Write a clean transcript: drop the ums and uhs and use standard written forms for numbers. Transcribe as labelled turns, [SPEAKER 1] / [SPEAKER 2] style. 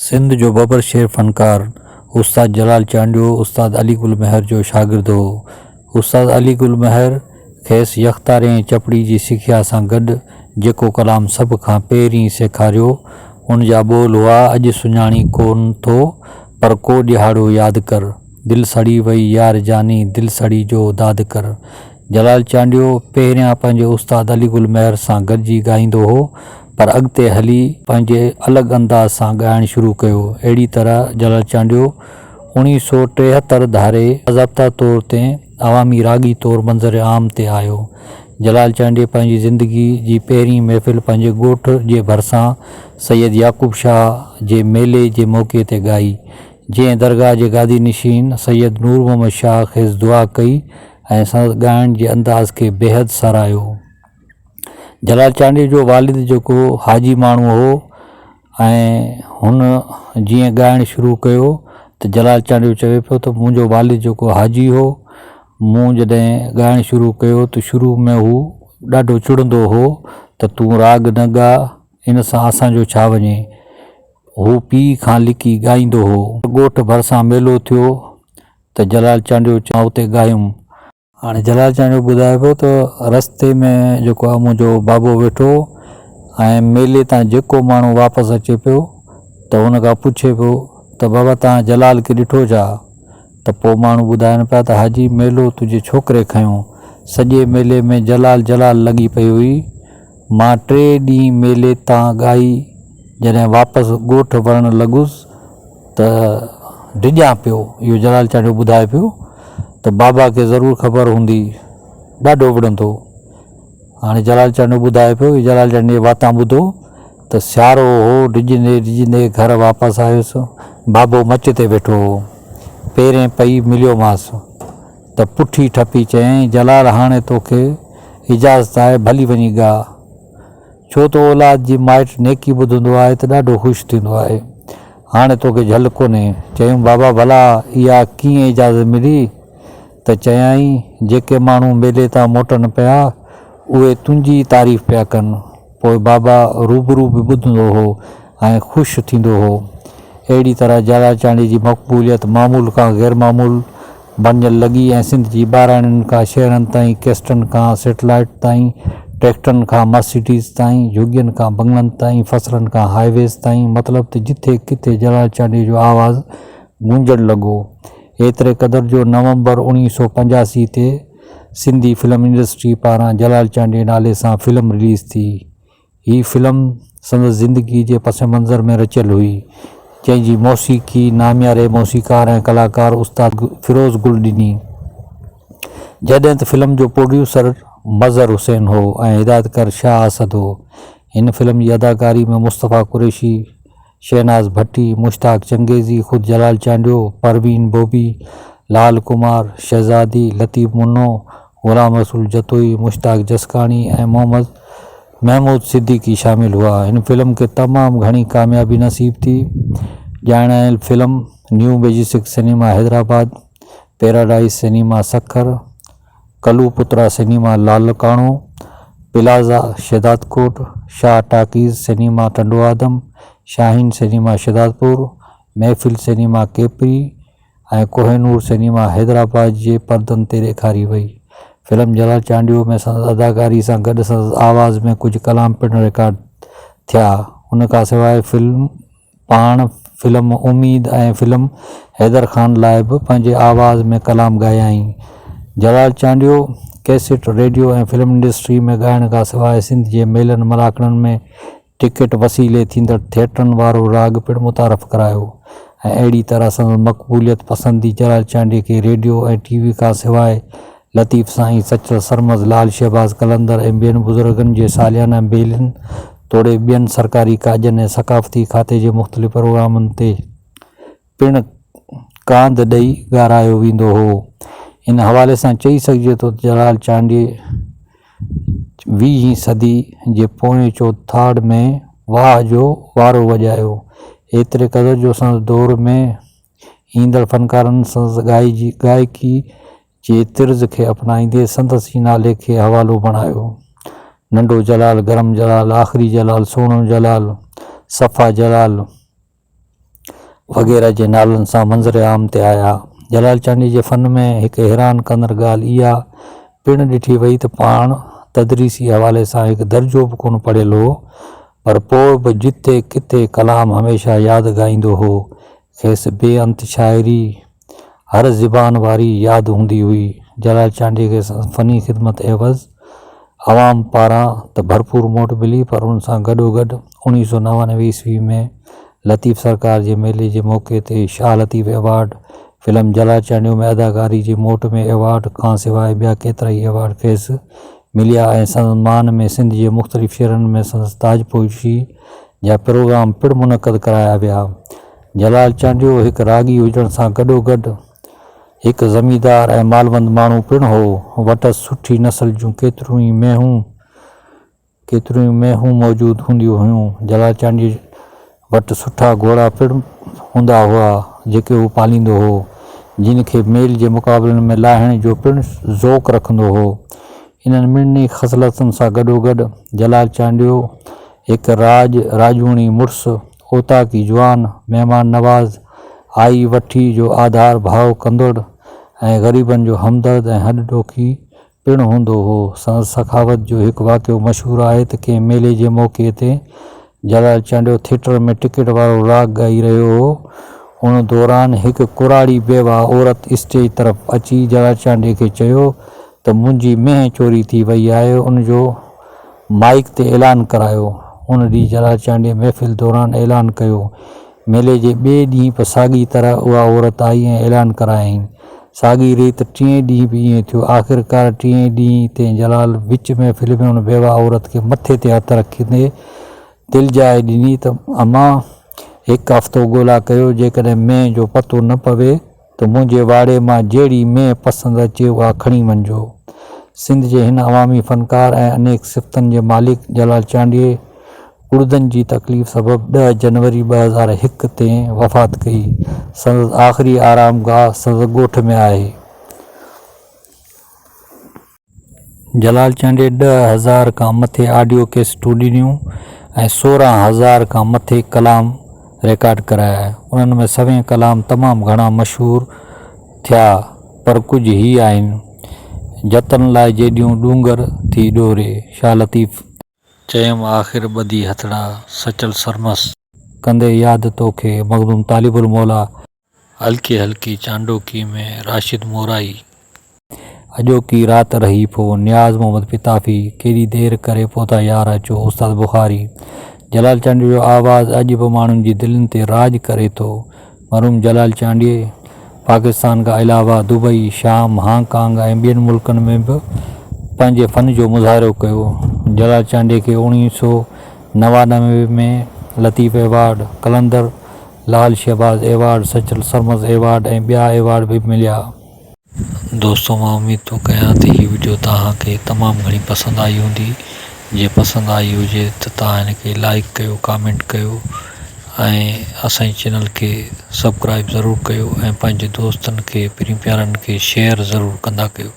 [SPEAKER 1] सिंध जो बबर शेर फ़नकार उस्ताद जलाल चांडियो उस्ताद अली गुल महर जो शागिर्द हो। उस्ताद अली गुल महर खेसि यख़्तारे चपड़ी जी सिखिया सां गॾु जेको कलाम सभ खां पहिरीं सेखारियो उन जा ॿोल हुआ, अॼु सुञाणी कोन थो पर को ॾिहाड़ो यादि कर, दिलि सड़ी वई यार जानी दिलि सड़ी जो दाद कर। जलाल चांडियो पहिरियां पंहिंजे उस्ताद अली गुल महर सां गॾिजी ॻाईंदो हो, पर अॻिते हली पंहिंजे अलॻि अंदाज़ सां ॻाइणु शुरू कयो। अहिड़ी तरह जलाल चांडियो 1973 धारे बाज़ाब्ता तौर ते अवामी रागी तौर मंज़र आम ते आयो। जलाल चांडियो पंहिंजी ज़िंदगी जी पहिरीं महफ़िल पंहिंजे ॻोठ जे भरिसां सैयद याक़ूब शाह जे मेले जे मौक़े ते ॻाई, जंहिं दरगाह जे गादी नशीन सैयद नूर मोहम्मद शाह खेसि दुआ कई ऐं संदसि ॻाइण जे अंदाज़ खे बेहदि साराहियो। जलाल चांडियो जो वालिद जेको हाजी माण्हू हो ऐं हुन जीअं ॻाइणु शुरू कयो त जलाल चांडियो चवे पियो त मुंहिंजो वालिद जेको हाजी हो, मूं जॾहिं ॻाइणु शुरू कयो त शुरू में हू ॾाढो चिड़ंदो हो त तूं राग न ॻा, इन सां असांजो छा वञे। हू पीउ खां लिकी ॻाईंदो हो। ॻोठ भरिसां मेलो थियो त जलाल चांडियो चओ उते ॻायुमि। हाणे जलाल चांडियो ॿुधाए पियो त रस्ते में जेको आहे मुंहिंजो बाबो वेठो ऐं मेले तां जेको माण्हू वापसि अचे पियो त हुन खां पुछे पियो त बाबा तव्हां जलाल खे ॾिठो छा? त पोइ माण्हू ॿुधाइनि पिया त हाजी मेलो तुंहिंजे छोकिरे खयों, सॼे मेले में जलाल जलाल लॻी पई हुई। मां 3 ॾींहं मेले तां ॻाई, जॾहिं वापसि ॻोठ वञणु लॻुसि त डिॼां पियो। इहो जलाल चांडियो ॿुधाए पियो त बाबा खे ज़रूरु ख़बर हूंदी, ॾाढो विढ़ंदो। हाणे जलाल चांडियो ॿुधाए पियो, जलाल चांडियो वातां ॿुधो त सियारो हो, डिॼंदे घर वापसि आयुसि, बाबो मच ते वेठो हो। पहिरें पई मिलियोमांसि त पुठी ठपी चयईं, जलाल हाणे तोखे इजाज़त आहे भली वञी ॻा, छो त औलाद जी माइट नेकी ॿुधंदो आहे त ॾाढो ख़ुशि थींदो आहे, हाणे तोखे झल कोन्हे। चयूं बाबा भला इहा कीअं इजाज़त मिली? त चयाईं जेके माण्हू मेले तां मोटनि पिया उहे तुंहिंजी तारीफ़ पिया कनि। पोइ बाबा रूबरू बि ॿुधंदो हो ऐं ख़ुशि थींदो हो। अहिड़ी तरह जलाल चांडियो जी मक़बूलियत मामूल खां ग़ैर मामूल बणिजणु लॻी ऐं सिंध जी ॿाराणियुनि खां शहरनि ताईं, कैस्टनि खां सैटेलाइट ताईं, ट्रैक्टरनि खां मर्सिडीज़ ताईं, झुॻियुनि खां बंगलनि ताईं, फसलनि खां हाईवेज़ ताईं, मतिलबु त जिथे किथे जलाल चांडियो जो आवाज़ु गूंजणु लॻो। एतिरे क़दुरु जो नवंबर 1985 ते सिंधी फिल्म इंडस्ट्री पारां जलाल चांडियो नाले सां फिल्म रिलीज़ थी। हीअ फिल्म संदसि ज़िंदगी जे पस मंज़र में रचियलु हुई, जंहिंजी मौसीक़ी नामियारे मौसीक़ार ऐं कलाकार उस्ताद फिरोज़ गुल ॾिनी, जॾहिं त फिल्म जो प्रोड्यूसर मज़हर हुसैन हो ऐं हिदायतकार शाह असद हो। हिन फिल्म जी अदाकारी में मुस्तफ़ा कुरैशी, शहनाज़ भट्टी, मुश्ताक चंगेज़ी, ख़ुदि जलाल चांडियो, परवीन बोबी, लाल कुमार, शहज़ादी, लतीफ़ मुन्नो, ग़ुलाम रसूल जतोई, मुश्ताक जसकानी ऐं महमूद सिद्दीकी शामिल हुआ। हिन फिल्म खे तमामु घणी कामयाबी नसीब थी। ॼाणायल film new Majestic cinema Hyderabad, Paradise cinema Sukkur, Kalupotra cinema Larkana, Plaza Shahdadkot, Shah talkies cinema Tando Adam, Shaheen cinema Shahdadpur, Mehfil cinema Capri ऐं कोहिनूर सिनेमा हैदराबाद जे परदनि ते ॾेखारी वई। फिल्म जलाल चांडियो में संदसि अदाकारी सां गॾु संदसि आवाज़ में कुझु कलाम पिणु रिकॉर्ड थिया। उन खां सवाइ फिल्म उम्मीद ऐं फिल्म हैदर ख़ान लाइ बि पंहिंजे आवाज़ में कलाम ॻायाईं। जलाल चांडियो कैसेट, रेडियो ऐं फिल्म इंडस्ट्री में ॻाइण खां सवाइ सिंध जे मेलनि मलाकड़नि में टिकट वसीले थींदड़ थिएटरनि वारो राग पिणु मुतारफ़ करायो ऐं अहिड़ी तरह संदसि मक़बूलियत पसंदी जलाल चांडियो खे रेडियो ऐं टीवी खां सवाइ लतीफ़ साईं, सचल सरमज़, लाल शहबाज़ कलंदर ऐं ॿियनि बुज़ुर्गनि जे सालियाना मेलनि तोड़े ॿियनि सरकारी काजनि ऐं सक़ाफ़ती खाते जे मुख़्तलिफ़ प्रोग्रामनि ते पिणु कांध ॾेई ॻारायो वेंदो हो। इन हवाले सां चई सघिजे थो त जलाल चांडियो 20हीं सदी जे पोएं चौथाड़ में वाह जो वारो वॼायो। एतिरे क़दुरु जो संदसि दौर में ईंदड़ फ़नकारनि संदसि गायकी जे तर्ज़ खे अपनाईंदे संदसि ई नाले खे हवालो बणायो। नंढो जलाल, गरम जलाल, आख़िरी जलाल, सोणो जलाल, सफ़ा जलाल, वग़ैरह जे नालनि सां मंज़र आम ते आया। जलाल चांडीअ जे फ़न में हिकु हैरान कंदड़ ॻाल्हि इहा पिणु ॾिठी वई त पाण तदरीसी हवाले सां हिकु दर्जो बि कोन पढ़ियल हो, पर पोइ बि जिते किथे कलाम हमेशह यादि ॻाईंदो हो। खेसि बेअंत शाइरी हर ज़बान वारी यादि हूंदी हुई। जलाल चांडीअ खे फ़नी ख़िदमत एवज़ आवाम पारां त भरपूर मोट मिली, पर उन सां गॾोगॾु 1999 ईस्वी में लतीफ़ सरकार जे मेले जे मौक़े ते शाह लतीफ़ एवार्ड, फ़िल्म जलाल चांडियो में अदाकारी जे मोट में एवार्ड खां सवाइ ॿिया केतिरा ई एवार्ड खेसि मिलिया ऐं संदसि मान में सिंध जे मुख़्तलिफ़ शहरनि में संदसि ताजपोशी जा प्रोग्राम पिणु मुनक़द कराया विया। जलाल चांडियो हिकु रागी हुजण सां गॾोगॾु हिकु ज़मींदार ऐं मालवंद माण्हू पिणु हो। वटि सुठी नस्ल जूं केतिरियूं ई मेंहूं मौजूदु हूंदियूं हुयूं। जलाल चांडीअ वटि सुठा घोड़ा पिणु हूंदा हुआ जेके हू पालींदो हो, जिन खे मेल जे मुक़ाबलनि में लाहिण जो पिणु ज़ौक़ रखंदो हो। इन्हनि ॿिन्ही ख़सलतुनि सां गॾोगॾु जलाल चांडियो हिकु राजूणी मुड़ुसु, ओताकी जुवान, महिमान नवाज़, आई वठी जो आधार भाव कंदड़ ऐं ग़रीबनि जो हमदर्द ऐं हॾॾोखी पिणु हूंदो हो। संदसि सखावत जो हिकु वाक़ियो मशहूरु आहे त कंहिं मेले जे मौक़े ते जलाल चांडियो थिएटर में टिकट वारो राग ॻाई रहियो हो। उन दौरान हिकु कुराड़ी बेवा औरत स्टेज तरफ़ अची जलाल चांडीअ खे चयो त मुंहिंजी मेंहुं चोरी थी वई आहे, उनजो माइक ते ऐलान करायो। उन ॾींहुं जलाल चांडीअ महफ़िल दौरान ऐलान कयो। मेले जे ॿिए ॾींहुं बि साॻी तरह उहा औरत आई ऐं ऐलान करायईं। साॻी रीति टीं ॾींहुं बि ईअं थियो। आख़िरकार टीं ॾींहुं ते जलाल विच महफ़िल में उन बेवा औरत खे मथे ते हथु रखंदे दिलिजाए ॾिनी त अमां हिकु हफ़्तो ॻोल्हा कयो, जेकॾहिं मेंहुं जो पतो न पवे त मुंहिंजे वाड़े मां जहिड़ी मेंहुं पसंदि अचे उहा खणी वञिजो। सिंध जे हिन अवामी फ़नकार ऐं अनेक सिफ़तनि जे मालिक जलाल चांडीअ गुर्दनि जी तकलीफ़ सबबु 10 जनवरी 2001 ते वफ़ात कई। संदसि आख़िरी आरामगाह संदसि ॻोठ में आहे। जलाल चांडीअ 10,000 खां मथे ऑडियो कैसेटूं ॾिनियूं ऐं 16,000 खां मथे कलाम रिकॉर्ड कराया। उन्हनि में सभई कलाम तमामु घणा मशहूरु थिया, पर कुझु ही आहिनि। जतन लाइ जेॾियूं डूंगर थी डोरे, शाह लतीफ़ चयमि आख़िर ॿधी हथड़ा, सचल सरमस कंदे यादि तोखे, मखदूम तालिबुल मौला, हल्की हल्की चांडोकी में राशिद मोराई, अॼोकी राति रही पो, नियाज़ मोहम्मद पिताफ़ी, केॾी देरि करे पहुता यार अचो, उस्ताद बुखारी। जलाल चांडीअ जो आवाज़ु अॼु बि माण्हुनि जी दिलनि ते राज करे थो। मरहूम जलाल चांडीअ पाकिस्तान खां अलावा दुबई, शाम, हांगकांग ऐं ॿियनि मुल्कनि में बि पंहिंजे फ़न जो मुज़ाहिरो कयो। जलाल चांडीअ खे 1999 में लतीफ़ एवार्ड, कलंदर लाल शहबाज़ एवार्ड, सचल सरमस एवार्ड ऐं ॿिया एवार्ड बि मिलिया। दोस्तों, मां उम्मीद थो कयां त हीअ वीडियो तव्हांखे तमामु घणी पसंदि आई हूंदी। जे पसंदि आई हुजे त तव्हां हिनखे लाइक कयो, कमेंट कयो ऐं असांजे चैनल खे सब्सक्राइब ज़रूरु कयो ऐं पंहिंजे दोस्तनि खे, प्यारनि खे शेयर ज़रूरु कंदा कयो।